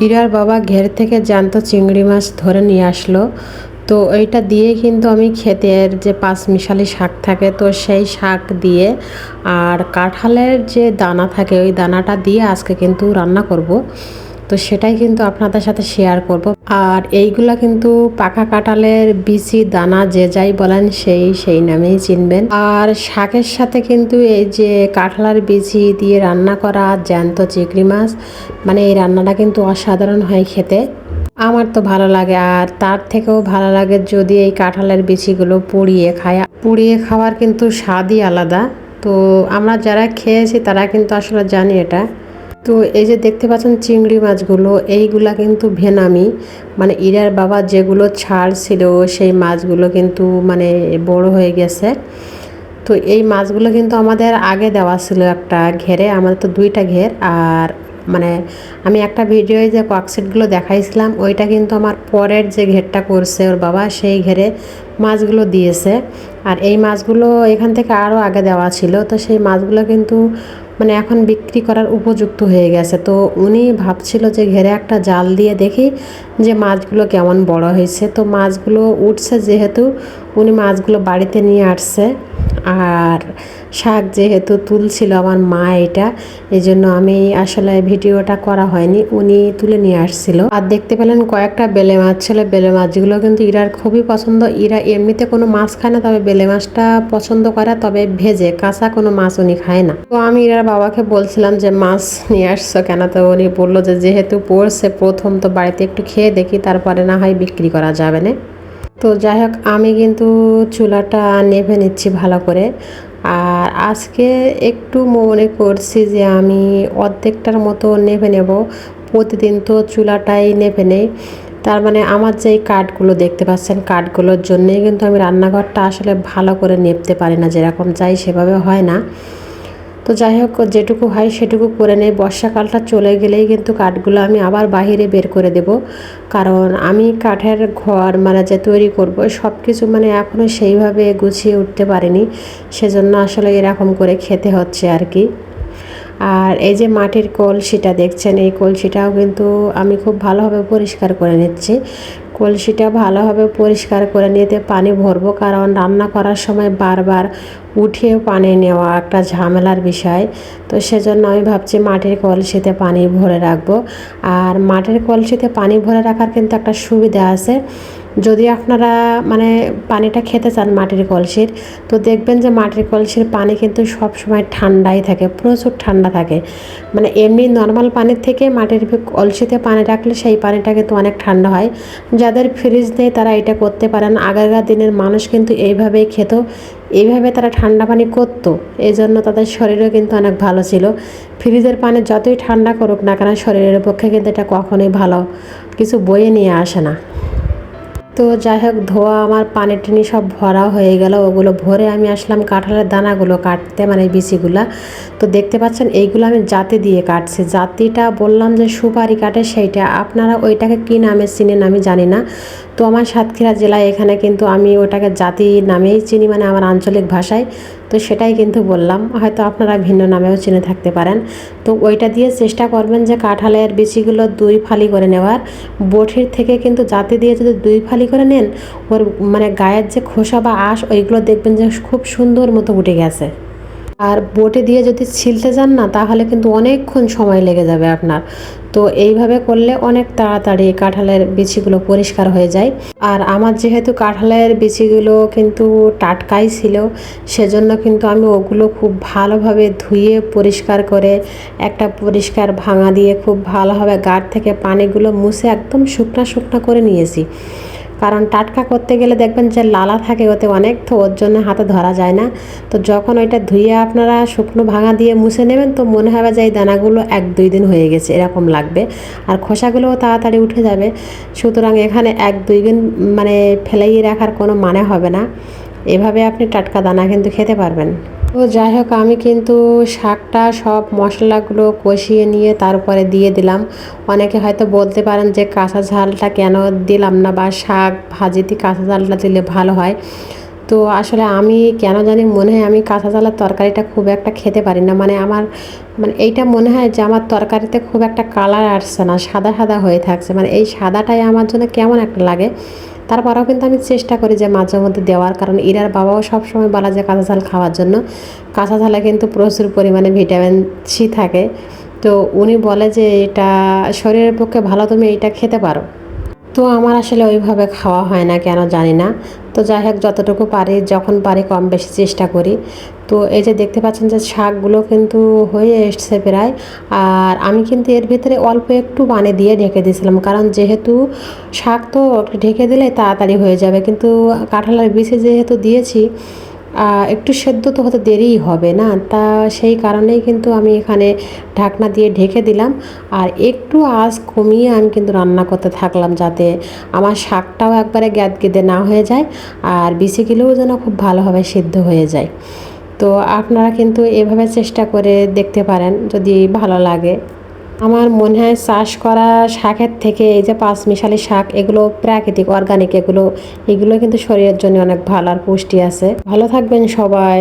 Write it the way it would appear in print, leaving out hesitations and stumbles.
ইরার বাবা ঘের থেকে জ্যান্ত চিংড়ি মাছ ধরে নিয়ে আসলো। তো এইটা দিয়ে কিন্তু আমি ক্ষেতের যে পাঁচমিশালি শাক থাকে, তো সেই শাক দিয়ে আর কাঁঠালের যে দানা থাকে ওই দানাটা দিয়ে আজকে কিন্তু রান্না করব। তো সেটাই কিন্তু আপনাদের সাথে শেয়ার করব। আর এইগুলা কিন্তু পাকা কাঁঠালের বিচি দানা যে যাই বলেন সেই নামেই চিনবেন। আর শাকের সাথে কিন্তু এই যে কাঁঠালের বিচি দিয়ে রান্না করা জ্যান্ত চিংড়ি মাছ, মানে এই রান্নাটা কিন্তু অসাধারণ হয় খেতে। আমার তো ভালো লাগে, আর তার থেকেও ভালো লাগে যদি এই কাঁঠালের বিচিগুলো পুড়িয়ে খায়। পুড়িয়ে খাওয়ার কিন্তু স্বাদই আলাদা। তো আমরা যারা খেয়েছি তারা কিন্তু আসলে জানি এটা। তো এই যে দেখতে পাচ্ছেন চিংড়ি মাছগুলো, এইগুলা কিন্তু ভেনামি, মানে ইরার বাবা যেগুলো ছাড় ছিল সেই মাছগুলো কিন্তু মানে বড় হয়ে গেছে। তো এই মাছগুলো কিন্তু আমাদের আগে দেওয়া ছিল একটা ঘেরে, আমাদের তো দুইটা ঘের। আর মানে আমি একটা ভিডিওয়ে যে ককসিটগুলো দেখাইছিলাম ওইটা কিন্তু আমার পরের যে ঘেরটা করছে ওর বাবা, সেই ঘেরে মাছগুলো দিয়েছে। আর এই মাছগুলো এখান থেকে আরও আগে দেওয়া ছিল। তো সেই মাছগুলো কিন্তু মানে এখন বিক্রি করার উপযুক্ত হয়ে গেছে। তো উনি ভাবছিল যে ঘেরে একটা জাল দিয়ে দেখি যে মাছগুলো কেমন বড় হয়েছে। তো মাছগুলো উঠছে যেহেতু উনি মাছগুলো বাড়িতে নিয়ে আসছে। আর শাক যেহেতু তুলছিল আমার মা, এটা এই জন্য আমি আসলে ভিডিওটা করা হয়নি, উনি তুলে নিয়ে আসছিল। আর দেখতে পেলেন কয়েকটা বেলে মাছ ছিল। বেলে মাছগুলো কিন্তু ইরার খুবই পছন্দ। ইরা এমনিতে কোনো মাছ খায় না, তবে বেলে মাছটা পছন্দ করে, তবে ভেজে, কাঁচা কোনো মাছ উনি খায় না। তো আমি ইরার বাবাকে বলছিলাম যে মাছ নিয়ে আসছো কেন, তো উনি বললো যে যেহেতু পড়ছে প্রথম, তো বাড়িতে একটু খেয়ে দেখি, তারপরে না হয় বিক্রি করা যাবে না। তো যাই হোক, আমি কিন্তু চুলাটা নেভে নিচ্ছি ভালো করে। আর আজকে একটু মনে করছি যে আমি অর্ধেকটার মতো নেভে নেব। প্রতিদিন তো চুলাটাই নেভে নেই। তার মানে আমার যেই কাঠগুলো দেখতে পাচ্ছেন, কাঠগুলোর জন্যেই কিন্তু আমি রান্নাঘরটা আসলে ভালো করে নেপতে পারি না, যেরকম চাই সেভাবে হয় না। তো যাই হোক, যেটুকু হয় সেটুকু করে নেই। বর্ষাকালটা চলে গেলেই কিন্তু কাঠগুলো আমি আবার বাইরে বের করে দেব, কারণ আমি কাঠের ঘর মানে যে তৈরি করব সব কিছু মানে এখনও সেইভাবে গুছিয়ে উঠতে পারিনি, সেজন্য আসলে এরকম করে খেতে হচ্ছে আর কি। আর এই যে মাটির কলসিটা দেখছেন, এই কলসিটাও কিন্তু আমি খুব ভালোভাবে পরিষ্কার করে নিচ্ছি। কলসিটা ভালোভাবে পরিষ্কার করে নিতে পানি ভরবো, কারণ রান্না করার সময় বারবার উঠিয়ে পানি নেওয়া একটা ঝামেলার বিষয়। তো সেজন্য আমি ভাবছি মাটির কলসিতে পানি ভরে রাখবো। আর মাটির কলসিতে পানি ভরে রাখার কিন্তু একটা সুবিধা আছে। যদি আপনারা মানে পানিটা খেতে চান মাটির কলসির, তো দেখবেন যে মাটির কলসির পানি কিন্তু সব সময় ঠান্ডাই থাকে, প্রচুর ঠান্ডা থাকে। মানে এমনি নর্মাল পানির থেকে মাটির কলসিতে পানি রাখলে সেই পানিটা কিন্তু অনেক ঠান্ডা হয়। যাদের ফ্রিজ নেই তারা এটা করতে পারেন। আগেকার দিনের মানুষ কিন্তু এইভাবেই খেত, এইভাবে তারা ঠান্ডা পানি করতো, এই জন্য তাদের শরীরও কিন্তু অনেক ভালো ছিল। ফ্রিজের পানি যতই ঠান্ডা করুক না কেন, শরীরের পক্ষে কিন্তু এটা কখনোই ভালো কিছু বয়ে নিয়ে আসে না। তো যাই হোক, ধোয়া আমার পানি টানি সব ভরা হয়ে গেল। ওগুলো ভরে আমি আসলাম কাঁঠালের দানাগুলো কাটতে, মানে বিচিগুলা। তো দেখতে পাচ্ছেন এইগুলো আমি জাতি দিয়ে কাটছি। জাতিটা বললাম যে সুপারি কাটে, সেইটা আপনারা ওইটাকে কী নামে চিনেন আমি জানি না। তো আমার সাতক্ষীরা জেলায় এখানে কিন্তু আমি ওটাকে জাতি নামেই চিনি, মানে আমার আঞ্চলিক ভাষায়। তো সেটাই কিন্তু বললাম, হয়তো আপনারা ভিন্ন নামেও চিনে থাকতে পারেন। তো ওইটা দিয়ে চেষ্টা করবেন যে কাঁঠালের বিচিগুলো 2 ফালি করে নেওয়ার। বটির থেকে কিন্তু জাতি দিয়ে যদি 2 ফালি করে নেন, ওর মানে গায়ের যে খোসা বা আঁশ ওইগুলো দেখবেন যে খুব সুন্দর মতো উঠে গেছে। আর বটি দিয়ে যদি ছিলতে যান না, তাহলে কিন্তু অনেকক্ষণ সময় লেগে যাবে আপনার। তো এইভাবে করলে অনেক তাড়াতাড়ি কাঁঠালের বিচিগুলো পরিষ্কার হয়ে যায়। আর আমার যেহেতু কাঁঠালের বিচিগুলো কিন্তু টাটকাই ছিল, সেজন্য কিন্তু আমি ওগুলো খুব ভালোভাবে ধুয়ে পরিষ্কার করে একটা পরিষ্কার ভাঙা দিয়ে খুব ভালোভাবে গাঢ় থেকে পানিগুলো মুছে একদম শুকনা শুকনা করে নিয়েছি। কারণ টাটকা করতে গেলে দেখবেন যে লালা থাকে ওতে অনেক, তো ওর জন্য হাতে ধরা যায় না। তো যখন ওইটা ধুয়ে আপনারা শুকনো ভাঙা দিয়ে মুছে নেবেন, তো মনে হবে যে এই দানাগুলো 1-2 দিন হয়ে গেছে এরকম লাগবে। আর খোসাগুলোও তাড়াতাড়ি উঠে যাবে। সুতরাং এখানে 1-2 দিন মানে ফেলেই রাখার কোনো মানে হবে না। এভাবে আপনি টাটকা দানা কিন্তু খেতে পারবেন। তো যাই হোক, আমি কিন্তু শাকটা সব মশলাগুলো কষিয়ে নিয়ে তারপরে দিয়ে দিলাম। অনেকে হয়তো বলতে পারেন যে কাঁচা ঝালটা কেন দিলাম না, বা শাক ভাজিতে কাঁচা ঝালটা দিলে ভালো হয়। তো আসলে আমি কেন জানি মনে হয় আমি কাঁচা ঝালের তরকারিটা খুব একটা খেতে পারি না, মানে আমার মানে এইটা মনে হয় যে আমার তরকারিতে খুব একটা কালার আসছে না, সাদা সাদা হয়ে থাকছে, মানে এই সাদাটাই আমার জন্য কেমন একটা লাগে। তারপরেও কিন্তু আমি চেষ্টা করি যে মাঝে মধ্যে দেওয়ার, কারণ ইরার বাবাও সবসময় বলা যায় কাঁচা ঝাল খাওয়ার জন্য। কাঁচা ঝালে কিন্তু প্রচুর পরিমাণে ভিটামিন সি থাকে, তো উনি বলে যে এটা শরীরের পক্ষে ভালো, তুমি এইটা খেতে পারো। তো আমার আসলে ওইভাবে খাওয়া হয় না কেন জানি না। তো যাই হোক, যতটুকু পারি যখন পারি কম বেশি চেষ্টা করি। তো এই যে দেখতে পাচ্ছেন যে শাকগুলো কিন্তু হয়ে এসছে প্রায়। আর আমি কিন্তু এর ভিতরে অল্প একটু পানি দিয়ে ঢেকে দিয়েছিলাম, কারণ যেহেতু শাক তো ঢেকে দিলে তাড়াতাড়ি হয়ে যাবে, কিন্তু কাঁঠালের বিচি যেহেতু দিয়েছি একটু সেদ্ধ তো হতে দেরিই হবে না, তা সেই কারণেই কিন্তু আমি এখানে ঢাকনা দিয়ে ঢেকে দিলাম। আর একটু আঁচ কমিয়ে আমি কিন্তু রান্না করতে থাকলাম, যাতে আমার শাকটাও একবারে গ্যাদগেদে না হয়ে যায়, আর বিচিগুলোও যেন খুব ভালোভাবে সিদ্ধ হয়ে যায়। তো আপনারা কিন্তু এভাবে চেষ্টা করে দেখতে পারেন যদি ভালো লাগে। আমার মনে হয় চাষ করা শাকের থেকে এই যে পাঁচমিশালি শাক, এগুলো প্রাকৃতিক অর্গানিক, এগুলো কিন্তু শরীরের জন্য অনেক ভালো আর পুষ্টি আছে। ভালো থাকবেন সবাই।